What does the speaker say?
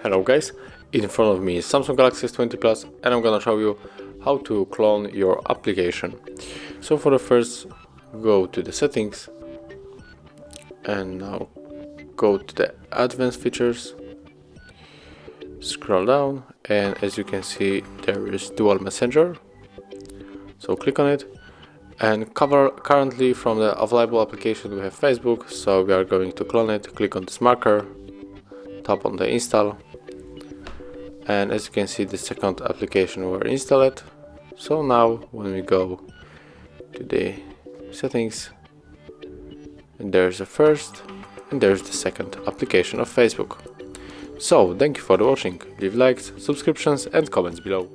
Hello guys, in front of me is Samsung Galaxy S20 Plus and I'm gonna show you how to clone your application. So for the first, go to the settings and now go to the advanced features, scroll down, and as you can see there is dual messenger, so click on it. And currently from the available application we have Facebook, so we are going to clone it. Click on this marker, tap on the install, and as you can see the second application were installed. So now when we go to the settings, and there's the first and there's the second application of Facebook. So thank you for watching, leave likes, subscriptions and comments below.